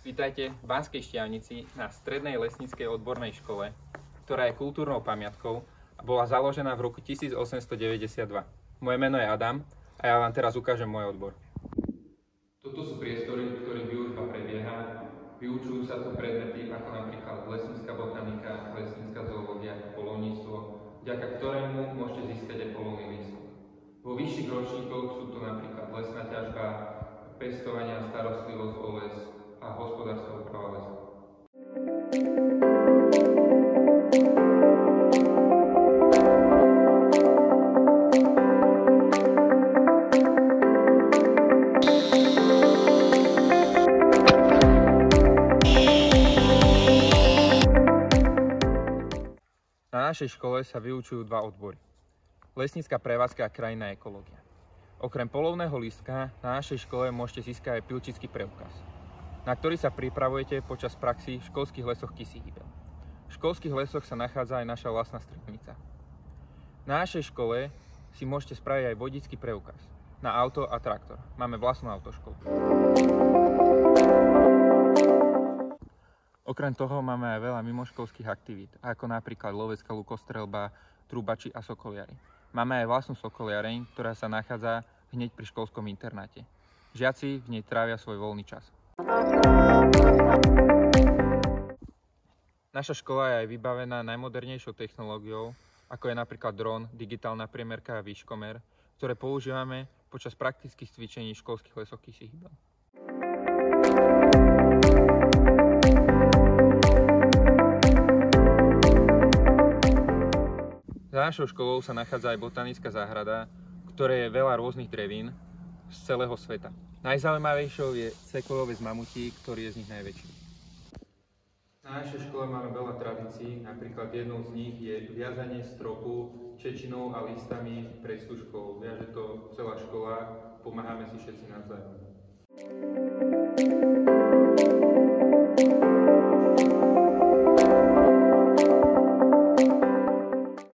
Vítajte v Banskej Štiavnici na Strednej lesníckej odbornej škole, ktorá je kultúrnou pamiatkou a bola založená v roku 1892. Moje meno je Adam a ja vám teraz ukážem môj odbor. Toto sú priestory, v ktorých výučba prebieha. Vyučujú sa tu predmety ako napríklad lesnícka botanika, lesnícka zoológia, poľovníctvo, vďaka ktorému môžete získať aj poľovný lístok. Vo vyšších ročníkoch sú tu napríklad lesná ťažba, pestovanie a starostlivosť o les a hospodárska úprava lesa. Na našej škole sa vyučujú dva odbory. Lesnícka prevádzka a krajinná ekológia. Okrem poľovného lístka na našej škole môžete získať aj pilčický preukaz, na ktorý sa pripravujete počas praxí v školských lesoch Kyssí Hybel. V školských lesoch sa nachádza aj naša vlastná strelnica. Na našej škole si môžete spraviť aj vodický preukaz na auto a traktor. Máme vlastnú autoškolu. Okrem toho máme aj veľa mimoškolských aktivít, ako napríklad lovecká lukostrelba, trubači a sokoliari. Máme aj vlastnú sokoliareň, ktorá sa nachádza hneď pri školskom internáte. Žiaci v nej trávia svoj voľný čas. Naša škola je aj vybavená najmodernejšou technológiou, ako je napríklad dron, digitálna priemerka a výškomer, ktoré používame počas praktických cvičení v školských lesoch Kyssí Hybel. Za našou školou sa nachádza aj botanická záhrada, v ktorej je veľa rôznych drevín z celého sveta. Najzaujímavejšou je sekvojovec mamutí, ktorý je z nich najväčší. Na našej škole máme veľa tradícií, napríklad jednou z nich je viazanie stropu čečinou a listami pred stužkou. Viaže to celá škola, pomáhame si všetci navzájom.